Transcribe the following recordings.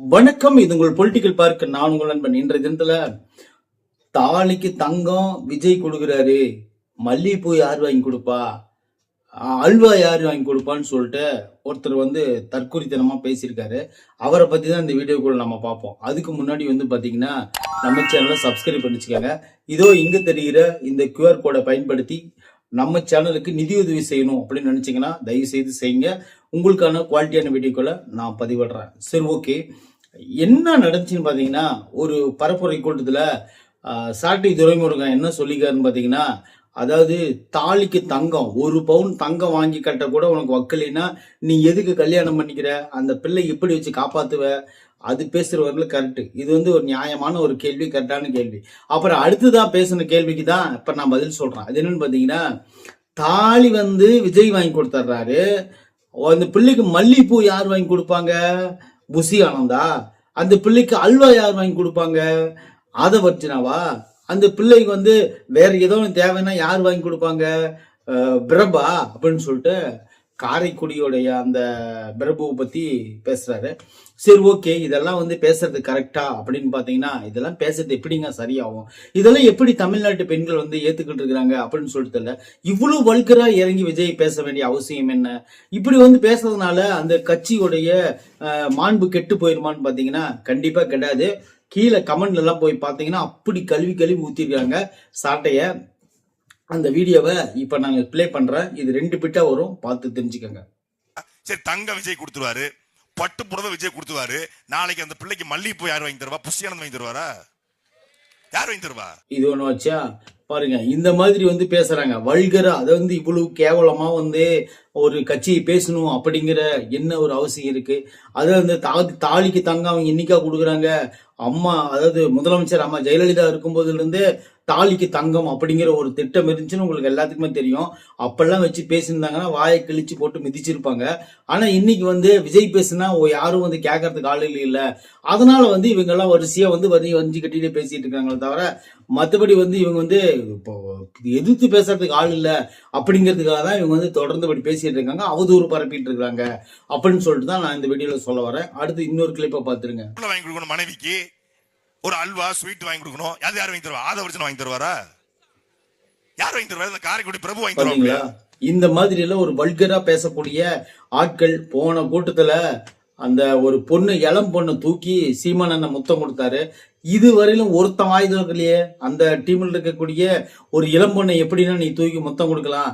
வணக்கம். இது உங்கள் பொலிட்டிக்கல் பார்க். நான் உங்கள் நண்பன். இன்றைய தினத்துல தாலிக்கு தங்கம் விஜய் கொடுக்குறாரு, மல்லிகைப்பூ யார் வாங்கி கொடுப்பா, அல்வா யார் வாங்கி கொடுப்பான்னு சொல்லிட்டு ஒருத்தர் தற்குறித்தனமா பேசியிருக்காரு. அவரை பத்தி தான் இந்த வீடியோக்குள்ள நம்ம பார்ப்போம். அதுக்கு முன்னாடி பாத்தீங்கன்னா நம்ம சேனலை சப்ஸ்கிரைப் பண்ணிச்சுக்காங்க. இதோ இங்க தெரிகிற இந்த QR கோடை பயன்படுத்தி நம்ம சேனலுக்கு நிதியுதவி செய்யணும் அப்படின்னு நினைச்சீங்கன்னா தயவு செய்து செய்யுங்க. உங்களுக்கான குவாலிட்டியான வீடியோக்களை நான் பதிவிடுறேன். சரி, ஓகே. என்ன நடந்துச்சுன்னு பாத்தீங்கன்னா, ஒரு பரப்புரை கூட்டத்துல சாட்டை துரைமுருகன் என்ன சொல்லிக்காருன்னு பாத்தீங்கன்னா, அதாவது தாலிக்கு தங்கம் 1 பவுன் தங்கம் வாங்கி கட்ட கூட உனக்கு வக்கலைன்னா நீ எதுக்கு கல்யாணம் பண்ணிக்கிற, அந்த பிள்ளை எப்படி வச்சு காப்பாத்துவ, அது பேசுறவர்கள் கரெக்ட். இது ஒரு நியாயமான ஒரு கேள்வி, கரெக்டான கேள்வி. அப்புறம் அடுத்துதான் பேசின கேள்விக்கு தான் இப்ப நான் பதில் சொல்றேன். அது என்னன்னு பாத்தீங்கன்னா, தாலி விஜய் வாங்கி கொடுத்துட்றாரு, அந்த பிள்ளைக்கு மல்லிகைப்பூ யார் வாங்கி கொடுப்பாங்க, புசி ஆனந்தா. அந்த பிள்ளைக்கு அல்வா யார் வாங்கி கொடுப்பாங்க, ஆதவர்ஜனாவா. அந்த பிள்ளைக்கு வேற ஏதோ தேவைன்னா யார் வாங்கி கொடுப்பாங்க, பிரபா அப்படின்னு சொல்லிட்டு காரைக்குடியோடைய அந்த பிரபுவை பத்தி பேசுறாரு. சரி, ஓகே. இதெல்லாம் பேசுறது கரெக்டா அப்படின்னு பாத்தீங்கன்னா, இதெல்லாம் பேசுறது எப்படிங்க சரியாகும், இதெல்லாம் எப்படி தமிழ்நாட்டு பெண்கள் ஏத்துக்கிட்டு இருக்கிறாங்க அப்படின்னு சொல்லிட்டு இல்ல. இவ்வளவு வல்கரா இறங்கி விஜய் பேச வேண்டிய அவசியம் என்ன? இப்படி பேசுறதுனால அந்த கட்சியுடைய மாண்பு கெட்டு போயிருமான்னு பாத்தீங்கன்னா கண்டிப்பா கிடையாது. கீழே கமெண்ட்ல எல்லாம் போய் பாத்தீங்கன்னா அப்படி கழுவி கழுவி ஊத்திருக்காங்க சாட்டைய. அந்த வீடியோவை இப்ப நாங்க பிளே பண்றேன். இது 2 பிட்டா வரும், பார்த்து தெரிஞ்சுக்கோங்க. சரி, தங்க விஜய் கொடுத்துருவாரு, பட்டு புடவை விஜய் கொடுத்துருவாரு. நாளைக்கு அந்த பிள்ளைக்கு மல்லிகைப்பூ யார் வாங்கி தருவா, புஷியானந்த் வாங்கி தருவாரா, யார் வாங்கி தருவா? இது ஒண்ணு வச்சா பாருங்க. இந்த மாதிரி பேசுறாங்க வல்கரா. அதை இவ்வளவு கேவலமா ஒரு கட்சியை பேசணும் அப்படிங்கிற என்ன ஒரு அவசியம் இருக்கு? அது தாலிக்கு தங்கம் அவங்க என்னைக்கா கொடுக்குறாங்க? அம்மா, அதாவது முதலமைச்சர் அம்மா ஜெயலலிதா இருக்கும்போதுல இருந்து தாலிக்கு தங்கம் அப்படிங்கிற ஒரு திட்டம் இருந்துச்சுன்னு உங்களுக்கு எல்லாத்துக்குமே தெரியும். அப்பெல்லாம் வச்சு பேசியிருந்தாங்கன்னா வாயை கிழிச்சு போட்டு மிதிச்சிருப்பாங்க. ஆனா இன்னைக்கு விஜய் பேசுனா யாரும் கேட்கறதுக்கு ஆள் இல்ல. அதனால இவங்க எல்லாம் வரிசையா வஞ்சி கட்டிட்டு பேசிட்டு இருக்காங்களே தவிர மற்றபடி இவங்க இப்போ எதிர்த்து பேசுறதுக்கு ஆள் இல்ல அப்படிங்கிறதுக்காக தான் இவங்க தொடர்ந்து இப்படி பேசிட்டு இருக்காங்க, அவதூறு பரப்பிட்டு இருக்காங்க அப்படின்னு சொல்லிட்டு தான் நான் இந்த வீடியோல சொல்ல வரேன். அடுத்து இன்னொரு கிளிப்பை பாத்துருங்க. வாங்கி கொடுக்கணும் மனைவிக்கு ஒரு அல்வா ஸ்வீட் வாங்கி கொடுக்கணும். யார் வாங்கி தருவா? ஆதவர்ஜன் வாங்கி தருவாரா? யார் வாங்கி தருவா? இந்த காரைக்குடி பிரபு வாங்கி தருவாங்களா? இந்த மாதிரி எல்லாம் ஒரு வல்கரா பேசக்கூடிய ஆட்கள் போன கூட்டத்துல அந்த ஒரு பொண்ணு, இளம் பொண்ணு தூக்கி சீமானண்ண முத்தம் கொடுத்தாரு. இதுவரையிலும் ஒருத்தன் வாய்தம் இல்லையே. அந்த டீம்ல இருக்கக்கூடிய ஒரு இளம் பொண்ணை எப்படின்னா நீ தூக்கி முத்தம் கொடுக்கலாம்?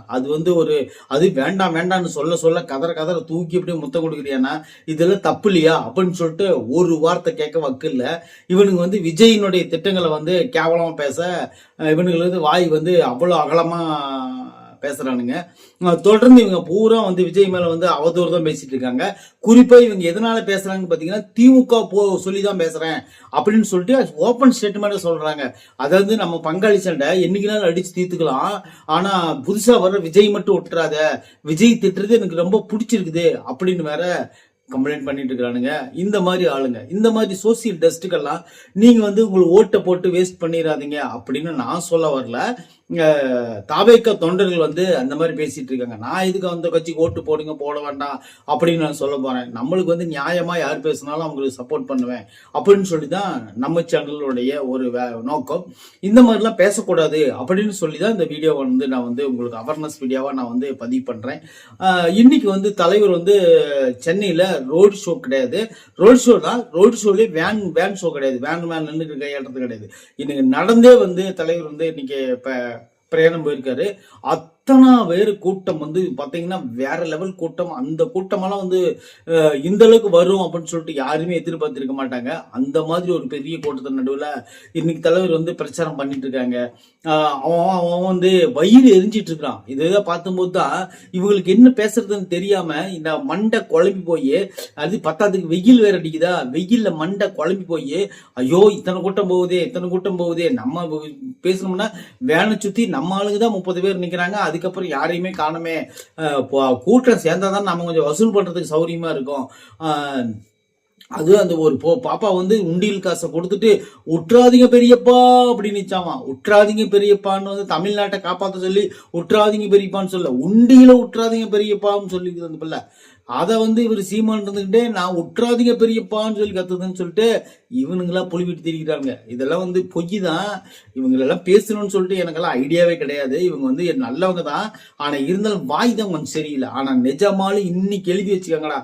அது வேண்டாம் வேண்டாம்னு சொல்ல சொல்ல கதற தூக்கி எப்படி முத்தம் கொடுக்குறியானா இதெல்லாம் தப்பு இல்லையா அப்படின்னு சொல்லிட்டு ஒரு வார்த்தை கேட்க வக்கு இல்ல. இவனுங்க விஜயினுடைய திட்டங்களை கேவலமா பேச இவனுங்களுக்கு வாய் அவ்வளவு அகலமா பேசுறானுங்க. தொடர்ந்து இவங்க பூரா விஜய் மேல அவதூறு தான் பேசிட்டு இருக்காங்க. குறிப்பா இவங்க எதனால பேசுறாங்கன்னு பாத்தீங்கன்னா, திமுக சொல்லிதான் பேசுறேன் அப்படின்னு சொல்லிட்டு ஓபன் ஸ்டேட்மெண்ட் சொல்றாங்க. அதாவது நம்ம பங்காளி சண்டை என்னைக்குனாலும் அடிச்சு தீர்த்துக்கலாம், ஆனா புதுசா வர்ற விஜய் மட்டும் விட்டுறாத, விஜய் திட்டுறது எனக்கு ரொம்ப பிடிச்சிருக்குது அப்படின்னு வேற கம்ப்ளைண்ட் பண்ணிட்டு இருக்கிறானுங்க. இந்த மாதிரி ஆளுங்க, இந்த மாதிரி சோசியல் டஸ்ட்டுக்கெல்லாம் நீங்க உங்களை ஓட்டை போட்டு வேஸ்ட் பண்ணிடாதீங்க அப்படின்னு நான் சொல்ல வரல. தாவேக்க தொண்டர்கள் அந்த மாதிரி பேசிட்டு இருக்காங்க. நான் இதுக்கு அந்த கட்சிக்கு ஓட்டு போடுங்க, போட வேண்டாம் அப்படின்னு நான் சொல்ல போறேன். நம்மளுக்கு நியாயமா யார் பேசினாலும் அவங்களுக்கு சப்போர்ட் பண்ணுவேன் அப்படின்னு சொல்லிதான் நம்ம சேனலுடைய ஒரு நோக்கம். இந்த மாதிரிலாம் பேசக்கூடாது அப்படின்னு சொல்லிதான் இந்த வீடியோ நான் உங்களுக்கு அவேர்னஸ் வீடியோவா நான் பதிவு பண்றேன். இன்னைக்கு தலைவர் சென்னையில ரோடு ஷோ கிடையாது, ரோடு ஷோ தான். ரோடு ஷோலயே வேன் ஷோ கிடையாது, வேன் நின்று கையாளுறது கிடையாது. இன்னைக்கு நடந்தே தலைவர் இன்னைக்கு பிரயாணம் போயிருக்காரு. அத்தனை பேரு கூட்டம் பாத்தீங்கன்னா வேற லெவல் கூட்டம். அந்த கூட்டமெல்லாம் இந்த அளவுக்கு வரும் அப்படின்னு சொல்லிட்டு யாருமே எதிர்பார்த்திருக்க மாட்டாங்க. அந்த மாதிரி ஒரு பெரிய கூட்டத்தின் நடுவுல இன்னைக்கு தலைவர் பிரச்சாரம் பண்ணிட்டு இருக்காங்க. அவன் வயிறு எரிஞ்சிட்டு இருக்கான். இதை பார்க்கும்போது தான் இவங்களுக்கு என்ன பேசுறதுன்னு தெரியாம இந்த மண்டை குழம்பி போய், அது பத்தாத்துக்கு வெயில் வேற அடிக்குதா, வெயில்ல மண்டை குழம்பி போய் ஐயோ இத்தனை கூட்டம் போகுதே, நம்ம பேசணும்னா வேனை சுத்தி நம்ம ஆளுங்க தான் 30 பேர் நிக்கிறாங்க, அதுக்கப்புறம் யாரையுமே காணுமே, கூட்டம் சேர்ந்தாதான் நம்ம கொஞ்சம் வசூல் பண்றதுக்கு சௌரியமா இருக்கும். அது அந்த ஒரு பாப்பா உண்டியல் காசை கொடுத்துட்டு உற்றாதீங்க பெரியப்பா அப்படின்னு நிச்சாமா. உற்றாதீங்க பெரியப்பான்னு தமிழ்நாட்டை காப்பாற்ற சொல்லி உற்றாதீங்க பெரியப்பான்னு சொல்ல, உண்டியில உற்றாதீங்க பெரியப்பான்னு சொல்லி அந்த பிள்ளை அதை வந்து இவர் சீமான் இருந்துகிட்டே நான் உற்றாதீங்க பெரியப்பான்னு சொல்லி கத்துதுன்னு சொல்லிட்டு இவனுங்களா புலிவிட்டு திரிக்கிறாங்க. இதெல்லாம் வந்து பொய் தான். இவங்களெல்லாம் பேசணும்னு சொல்லிட்டு எனக்கெல்லாம் ஐடியாவே கிடையாது. இவங்க வந்து நல்லவங்க தான், ஆனா இருந்தாலும் வாய் தான் கொஞ்சம் சரியில்லை. ஆனா நிஜமாலும் இன்னைக்கு எழுதி வச்சுக்கோங்கடா,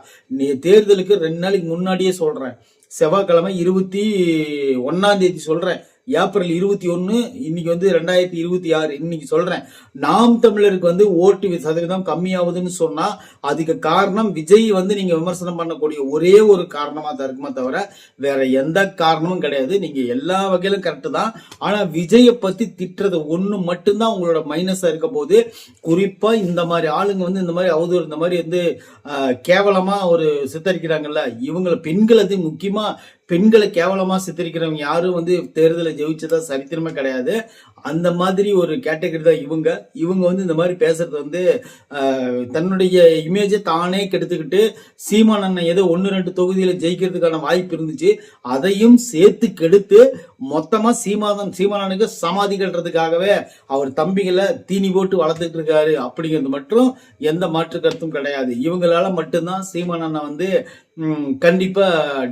தேர்தலுக்கு 2 நாளைக்கு முன்னாடியே சொல்றேன், செவ்வாய்க்கிழமை 21 சொல்றேன், ஏப்ரல் 21, இன்னைக்கு வந்து 2026, இன்னைக்கு சொல்றேன், நாம் தமிழருக்கு வந்து ஓட்டு சதவீதம் கம்மியாகுதுன்னு சொன்னா அதுக்கு காரணம் விஜய் வந்து நீங்க விமர்சனம் பண்ணக்கூடிய ஒரே ஒரு காரணமா தான் இருக்குமே தவிர வேற எந்த காரணமும் கிடையாது. நீங்க எல்லா வகையிலும் கரெக்ட் தான், ஆனா விஜயை பத்தி திட்டுறது ஒண்ணு மட்டும்தான் உங்களோட மைனஸா இருக்க போது. குறிப்பா இந்த மாதிரி ஆளுங்க வந்து இந்த மாதிரி அவதூறு, இந்த மாதிரி வந்து கேவலமா ஒரு சித்தரிக்கிறாங்கல்ல, இவங்களை பெண்களை முக்கியமா பெண்களை கேவலமா சித்தரிக்கிறவங்க யாரும் வந்து தேர்தலை ஜெயிச்சதா சரித்திரமே கிடையாது. அந்த மாதிரி ஒரு கேட்டகரி தான் இவங்க வந்து இந்த மாதிரி பேசுறது வந்து தன்னுடைய இமேஜை தானே கெடுத்துக்கிட்டு சீமான் அண்ணன் ஏதோ 1-2 தொகுதியில ஜெயிக்கிறதுக்கான வாய்ப்பு இருந்துச்சு, அதையும் சேர்த்து கெடுத்து மொத்தமா சீமானனுக்கு சமாதி கட்டுறதுக்காகவே அவர் தம்பிகளை தீனி போட்டு வளர்த்துட்டு இருக்காரு அப்படிங்கிறது மட்டும் எந்த மாற்று கருத்தும் கிடையாது. இவங்களால மட்டும்தான் சீமான் அண்ணன் வந்து கண்டிப்பா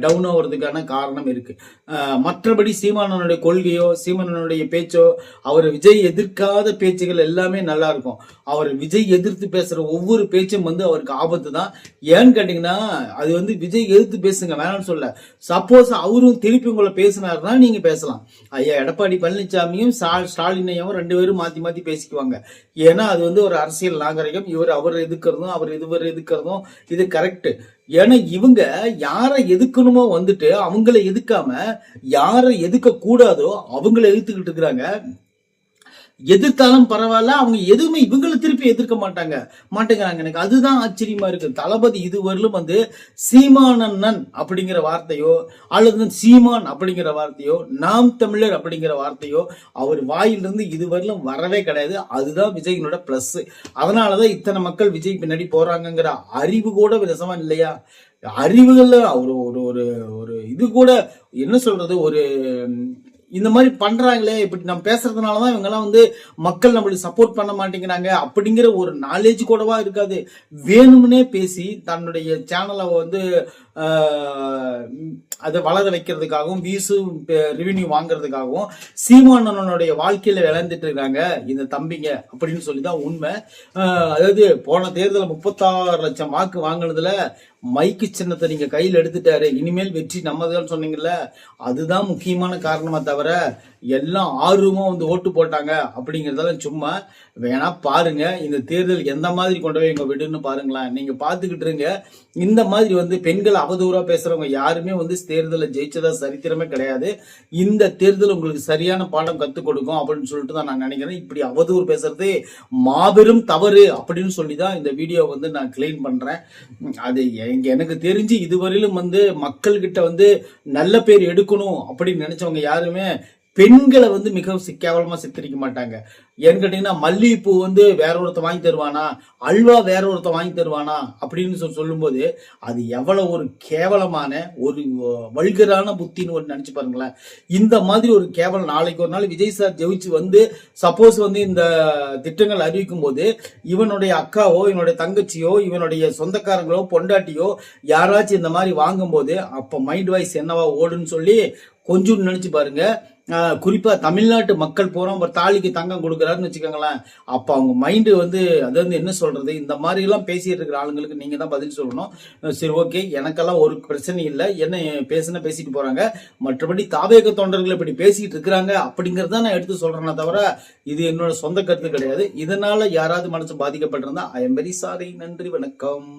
டவுன் ஆகுறதுக்கான காரணம் இருக்கு. மற்றபடி சீமானனுடைய கொள்கையோ சீமானனுடைய பேச்சோ, அவர் விஜய் எதிர்க்காத பேச்சுகள் எல்லாமே நல்லா இருக்கும். அவர் விஜய் எதிர்த்து பேசுற ஒவ்வொரு பேச்சும் வந்து அவருக்கு ஆபத்து தான். ஏன்னு கேட்டீங்கன்னா அது வந்து விஜய் எதிர்த்து பேசுங்க வேணாம்னு சொல்ல, சப்போஸ் அவரும் திருப்பி உங்களை பேசினாருன்னா நீங்க பேசலாம். ஐயா எடப்பாடி பழனிசாமியும் ஸ்டாலினையும் 2 பேரும் மாத்தி மாத்தி பேசிக்குவாங்க. ஏன்னா அது வந்து ஒரு அரசியல் நாகரிகம். அவர் எதுக்கிறதும் இவர் எதுக்கிறதும் இது கரெக்ட். ஏன்னா இவங்க யாரை எதுக்கணுமோ வந்துட்டு அவங்களை எதுக்காம யாரை எதுக்க கூடாதோ அவங்களை எதிர்த்துக்கிட்டு இருக்கிறாங்க. எதிர்த்தாலும் பரவாயில்ல, அவங்க எதுவுமே இவங்களை திருப்பி எதிர்க்க மாட்டேங்கிறாங்க. எனக்கு அதுதான் ஆச்சரியமா இருக்கு. தளபதி இதுவரையிலும் வந்து சீமானண்ணன் அப்படிங்கிற வார்த்தையோ அல்லது சீமான் அப்படிங்கிற வார்த்தையோ நாம் தமிழர் அப்படிங்கிற வார்த்தையோ அவர் வாயிலிருந்து இதுவரையிலும் வரவே கிடையாது. அதுதான் விஜயினோட பிளஸ். அதனாலதான் இத்தனை மக்கள் விஜய் பின்னாடி போறாங்கிற அறிவு கூட விசமா இல்லையா? அறிவுகள்ல ஒரு இது கூட என்ன சொல்றது, ஒரு இந்த மாதிரி பண்றாங்களே, இப்படி நம்ம பேசுறதுனாலதான் இவங்க எல்லாம் வந்து மக்கள் நம்மளுக்கு சப்போர்ட் பண்ண மாட்டேங்கிறாங்க அப்படிங்கிற ஒரு நாலேஜ் கூடவா இருக்காது. வேணும்னே பேசி தன்னுடைய சேனலை வந்து அதை வளர வைக்கிறதுக்காகவும் வியூஸ் ரெவென்யூ வாங்குறதுக்காகவும் சீமானனுடைய வாழ்க்கையில விளையாண்டுட்டு இருக்காங்க இந்த தம்பிங்க அப்படின்னு சொல்லிதான் உண்மை. அதாவது போன தேர்தலில் 36 லட்சம் வாக்கு வாங்கினதுல மைக்கு சின்னத்தை நீங்க கையில் எடுத்துட்டாரு, இனிமேல் வெற்றி நம்மதான் சொன்னீங்கல்ல, அதுதான் முக்கியமான காரணமா தவிர எல்லாம் ஆர்வமா வந்து ஓட்டு போட்டாங்க அப்படிங்கறதெல்லாம் சும்மா. வேணா பாருங்க இந்த தேர்தல் எந்த மாதிரி கொண்டு போய் இங்க விடுன்னு பாருங்களேன். நீங்க பாத்துக்கிட்டு இருங்க. இந்த மாதிரி வந்து பெண்கள் அவதூறா பேசுறவங்க யாருமே வந்து தேர்தலை ஜெயிச்சதா சரித்திரமே கிடையாது. இந்த தேர்தல் உங்களுக்கு சரியான பாடம் கத்துக் கொடுக்கும் அப்படின்னு சொல்லிட்டு தான் நான் நினைக்கிறேன். இப்படி அவதூறு பேசுறது மாபெரும் தவறு அப்படின்னு சொல்லிதான் இந்த வீடியோ வந்து நான் கிளைம் பண்றேன். அது எனக்கு தெரிஞ்சு இதுவரையிலும் வந்து மக்கள் கிட்ட வந்து நல்ல பேர் எடுக்கணும் அப்படின்னு நினைச்சவங்க யாருமே பெண்களை வந்து மிக கேவலமா சித்தரிக்க மாட்டாங்க. ஏன்னு கேட்டீங்கன்னா மல்லிகைப்பூ வந்து வேற ஒருத்த வாங்கி தருவானா, அல்வா வேற ஒருத்த வாங்கி தருவானா அப்படின்னு சொல்லும் போது அது எவ்வளவு ஒரு கேவலமான ஒரு வல்கரான புத்தின்னு ஒரு நினைச்சு பாருங்களேன். இந்த மாதிரி ஒரு கேவலம் நாளைக்கு ஒரு நாள் விஜய் சார் ஜெயிச்சு வந்து சப்போஸ் வந்து இந்த திட்டங்கள் அறிவிக்கும் போது இவனுடைய அக்காவோ இவனுடைய தங்கச்சியோ இவனுடைய சொந்தக்காரங்களோ பொண்டாட்டியோ யாராச்சும் இந்த மாதிரி வாங்கும் போது அப்ப மைண்ட் வாய்ஸ் என்னவா ஓடுன்னு சொல்லி கொஞ்சம் நினைச்சு பாருங்க. குறிப்பா தமிழ்நாட்டு மக்கள் போறோம் ஒரு தாலிக்கு தங்கம் கொடுக்குறாருன்னு வச்சுக்கோங்களேன், அப்ப அவங்க மைண்டு வந்து அது வந்து என்ன சொல்றது, இந்த மாதிரி எல்லாம் பேசிட்டு இருக்கிற ஆளுங்களுக்கு நீங்க தான் பதில் சொல்லணும். சரி ஓகே, எனக்கெல்லாம் ஒரு பிரச்சனை இல்லை, என்ன பேசிட்டு போறாங்க, மற்றபடி தாவேக தொண்டர்கள் இப்படி பேசிட்டு இருக்கிறாங்க அப்படிங்கறத நான் எடுத்து சொல்றேன்னா தவிர இது என்னோட சொந்த கருத்து கிடையாது. இதனால யாராவது மனசு பாதிக்கப்பட்டிருந்தா ஐ எம் வெரி சாரி. நன்றி, வணக்கம்.